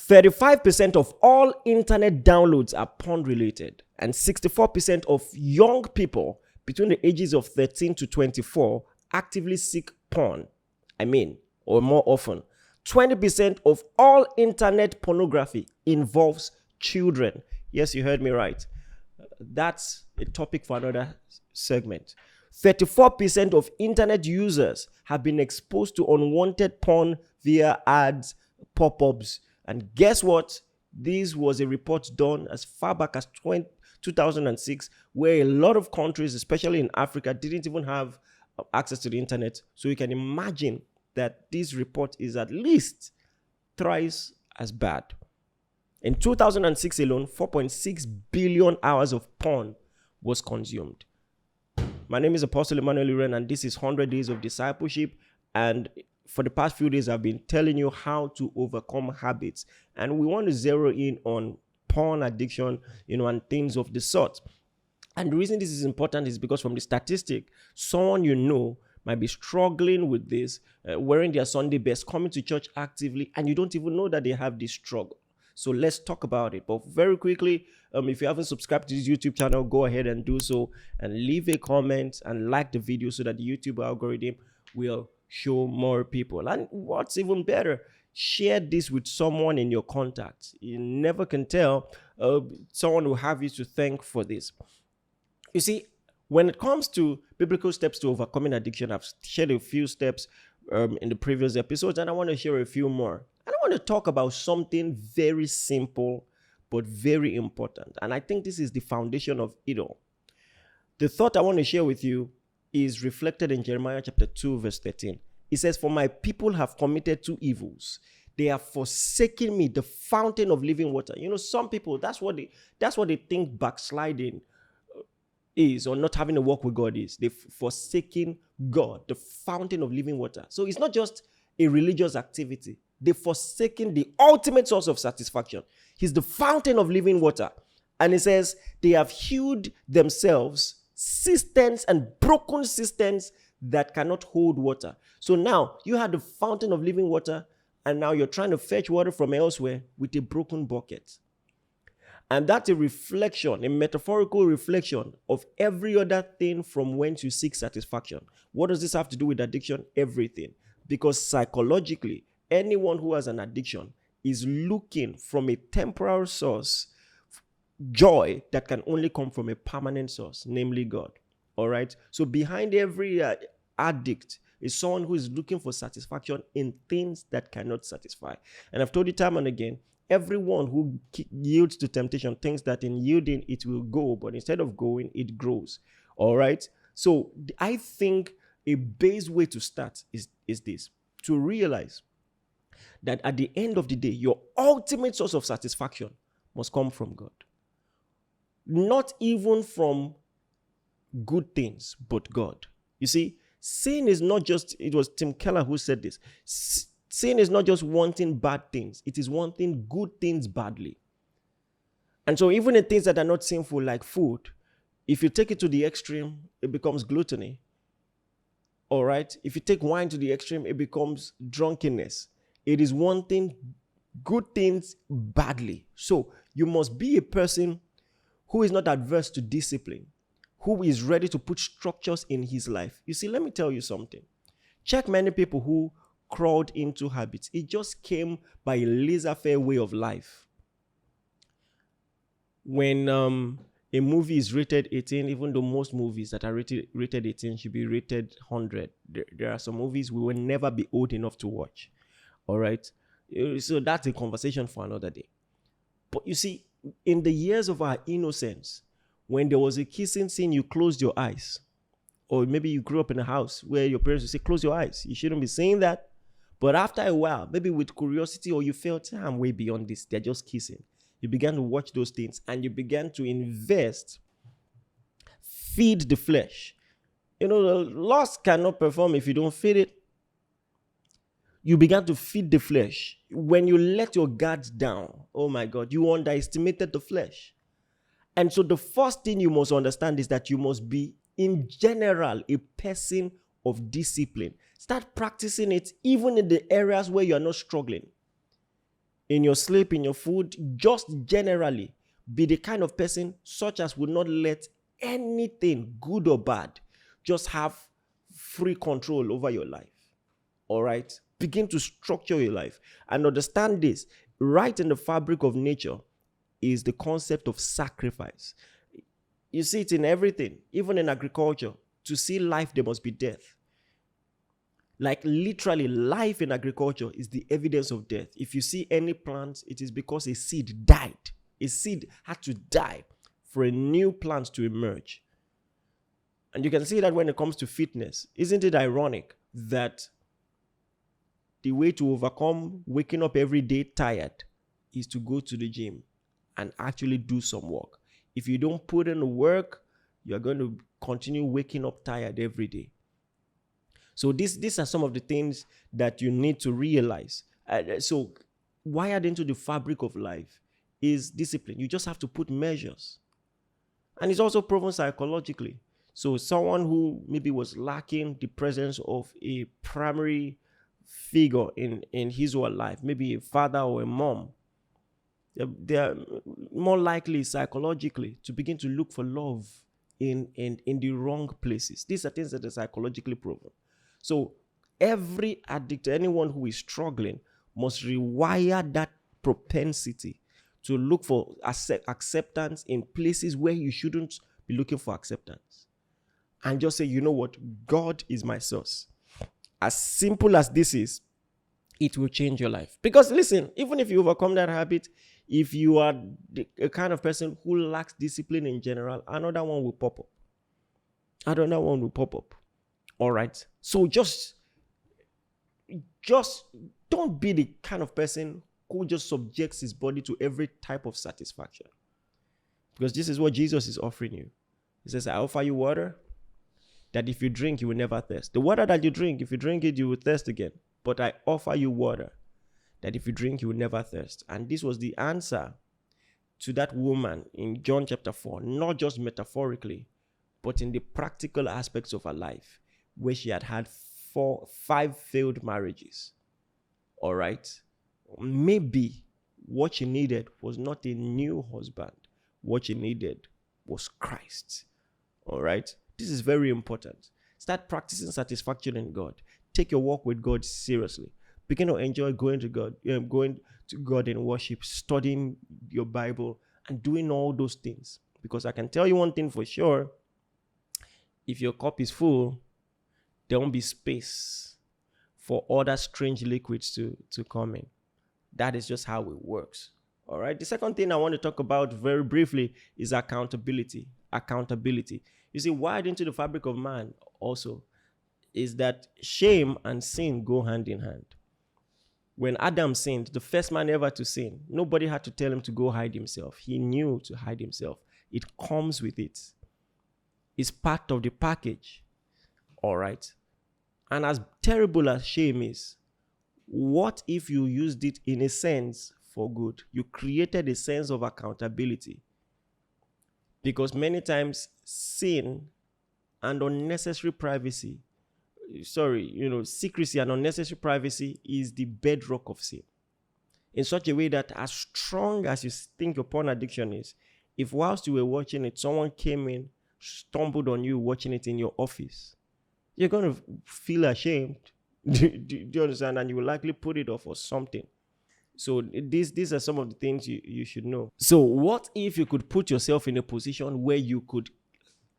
35% of all internet downloads are porn related, and 64% of young people between the ages of 13 to 24 actively seek porn. Or more often. 20% of all internet pornography involves children. Yes, you heard me right. That's a topic for another segment. 34% of internet users have been exposed to unwanted porn via ads, pop-ups. And guess what? This was a report done as far back as 2006, where a lot of countries, especially in Africa, didn't even have access to the internet. So you can imagine that this report is at least thrice as bad. In 2006 alone, 4.6 billion hours of porn was consumed. My name is Apostle Emmanuel Uren, and this is 100 Days of Discipleship. And for the past few days, I've been telling you how to overcome habits. And we want to zero in on porn addiction, and things of the sort. And the reason this is important is because from the statistic, someone might be struggling with this, wearing their Sunday best, coming to church actively, and you don't even know that they have this struggle. So let's talk about it. But very quickly, if you haven't subscribed to this YouTube channel, go ahead and do so, and leave a comment and like the video so that the YouTube algorithm will show more people. And what's even better, share this with someone in your contacts. You never can tell, someone will have you to thank for this. You see, when it comes to biblical steps to overcoming addiction, I've shared a few steps in the previous episodes, and I want to share a few more. And I want to talk about something very simple but very important. And I think this is the foundation of it all. The thought I want to share with you is reflected in Jeremiah chapter 2, verse 13. It says, "For my people have committed two evils. They have forsaken me, the fountain of living water." Some people, that's what they think backsliding is, or not having a walk with God is. They've forsaken God, the fountain of living water. So it's not just a religious activity. They've forsaken the ultimate source of satisfaction. He's the fountain of living water. And it says they have hewed themselves cisterns and broken cisterns that cannot hold water. So now you have the fountain of living water, and now you're trying to fetch water from elsewhere with a broken bucket. And that's a reflection, a metaphorical reflection of every other thing from whence you seek satisfaction. What does this have to do with addiction? Everything. Because psychologically, anyone who has an addiction is looking from a temporal source, joy that can only come from a permanent source, namely God. All right? So behind every addict is someone who is looking for satisfaction in things that cannot satisfy. And I've told you time and again, everyone who yields to temptation thinks that in yielding it will go, but instead of going, it grows. All right? So I think a base way to start is this: to realize that at the end of the day, your ultimate source of satisfaction must come from God. Not even from good things, but God. You see, sin is not just, it was Tim Keller who said this. Sin is not just wanting bad things. It is wanting good things badly. And so even in things that are not sinful, like food, if you take it to the extreme, it becomes gluttony. All right? If you take wine to the extreme, it becomes drunkenness. It is wanting good things badly. So you must be a person who is not adverse to discipline, who is ready to put structures in his life. You see, let me tell you something. Check many people who crawled into habits. It just came by a laissez-faire way of life. When a movie is rated 18, even though most movies that are rated 18 should be rated 100, there are some movies we will never be old enough to watch. All right? So that's a conversation for another day. But you see, in the years of our innocence, when there was a kissing scene, you closed your eyes. Or maybe you grew up in a house where your parents would say, close your eyes. You shouldn't be saying that. But after a while, maybe with curiosity, or you felt, I'm way beyond this, they're just kissing. You began to watch those things and you began to invest, feed the flesh. The lost cannot perform if you don't feed it. You began to feed the flesh. When you let your guards down, oh my God, you underestimated the flesh. And so the first thing you must understand is that you must be, in general, a person of discipline. Start practicing it even in the areas where you are not struggling. in your sleep, in your food, just generally be the kind of person such as would not let anything, good or bad, just have free control over your life. All right? Begin to structure your life and understand this. Right in the fabric of nature is the concept of sacrifice. You see it in everything, even in agriculture. To see life, there must be death. Like literally, life in agriculture is the evidence of death. If you see any plant, it is because a seed died. A seed had to die for a new plant to emerge. And you can see that when it comes to fitness. Isn't it ironic that the way to overcome waking up every day tired is to go to the gym and actually do some work? If you don't put in the work, you're going to continue waking up tired every day. So these are some of the things that you need to realize. So wired into the fabric of life is discipline. You just have to put measures. And it's also proven psychologically. So someone who maybe was lacking the presence of a primary figure in his or her life, maybe a father or a mom, they're more likely psychologically to begin to look for love in the wrong places. These are things that are psychologically proven. So every addict, anyone who is struggling, must rewire that propensity to look for acceptance in places where you shouldn't be looking for acceptance. And just say, you know what? God is my source. As simple as this is, it will change your life. Because listen, even if you overcome that habit, if you are a kind of person who lacks discipline in general, another one will pop up. Another one will pop up. All right. So just don't be the kind of person who just subjects his body to every type of satisfaction. Because this is what Jesus is offering you. He says, I offer you water that if you drink, you will never thirst. The water that you drink, if you drink it, you will thirst again. But I offer you water that if you drink, you will never thirst. And this was the answer to that woman in John chapter 4, not just metaphorically, but in the practical aspects of her life, where she had 5 failed marriages. All right? Maybe what she needed was not a new husband. What she needed was Christ. All right? This is very important. Start practicing satisfaction in God. Take your walk with God seriously. Begin to enjoy going to God in worship, studying your Bible, and doing all those things. Because I can tell you one thing for sure. If your cup is full, there won't be space for other strange liquids to come in. That is just how it works. All right. The second thing I want to talk about very briefly is accountability. Accountability. You see, wired into the fabric of man also is that shame and sin go hand in hand. When Adam sinned, the first man ever to sin, nobody had to tell him to go hide himself. He knew to hide himself. It comes with it. It's part of the package. All right. And as terrible as shame is, what if you used it in a sense for good? You created a sense of accountability. Because many times sin and unnecessary secrecy and unnecessary privacy is the bedrock of sin. In such a way that as strong as you think your porn addiction is, if whilst you were watching it, someone came in, stumbled on you watching it in your office, you're going to feel ashamed. Do you understand? And you will likely put it off or something. So these are some of the things you should know. So what if you could put yourself in a position where you could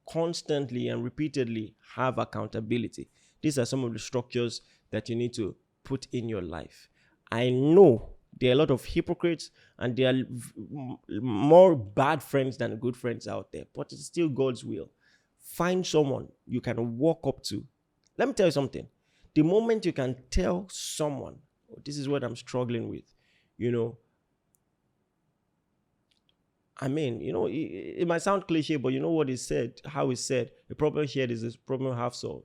constantly and repeatedly have accountability? These are some of the structures that you need to put in your life. I know there are a lot of hypocrites and there are more bad friends than good friends out there, but it's still God's will. Find someone you can walk up to. Let me tell you something. The moment you can tell someone, oh, this is what I'm struggling with, it might sound cliche, but you know what is said, how it's said, the problem shared is this problem half solved.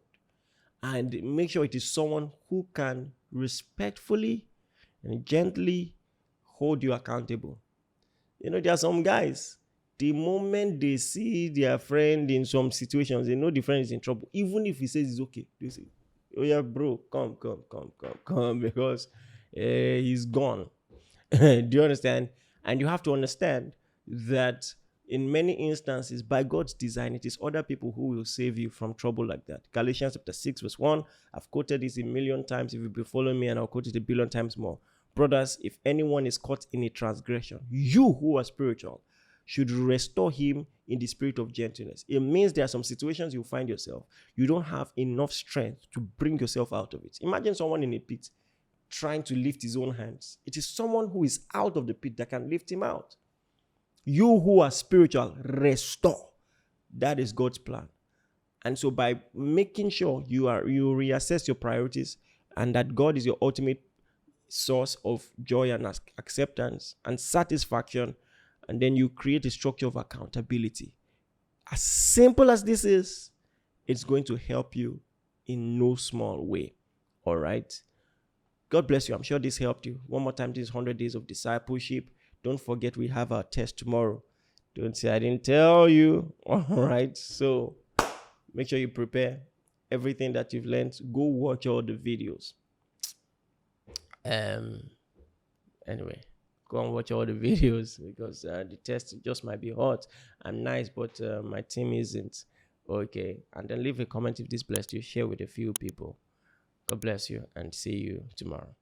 And make sure it is someone who can respectfully and gently hold you accountable. There are some guys, the moment they see their friend in some situations, they know the friend is in trouble. Even if he says it's okay, they say, oh yeah, bro, come, because he's gone. Do you understand? And you have to understand that in many instances, by God's design, it is other people who will save you from trouble like that. Galatians chapter 6 verse 1. I've quoted this a million times. If you've been following me, and I'll quote it a billion times more. Brothers, if anyone is caught in a transgression, you who are spiritual should restore him in the spirit of gentleness. It means there are some situations you find yourself, you don't have enough strength to bring yourself out of it. Imagine someone in a pit trying to lift his own hands. It is someone who is out of the pit that can lift him out. You who are spiritual, restore. That is God's plan. And so by making sure you reassess your priorities, and that God is your ultimate source of joy and acceptance and satisfaction, and then you create a structure of accountability. As simple as this is, it's going to help you in no small way. All right? God bless you. I'm sure this helped you. One more time, this is 100 Days of Discipleship. Don't forget, we have our test tomorrow. Don't say I didn't tell you. All right? So make sure you prepare everything that you've learned. Go watch all the videos. Anyway, go and watch all the videos, because the test just might be hot and nice, but my team isn't. Okay. And then leave a comment if this blessed you. Share with a few people. God bless you, and see you tomorrow.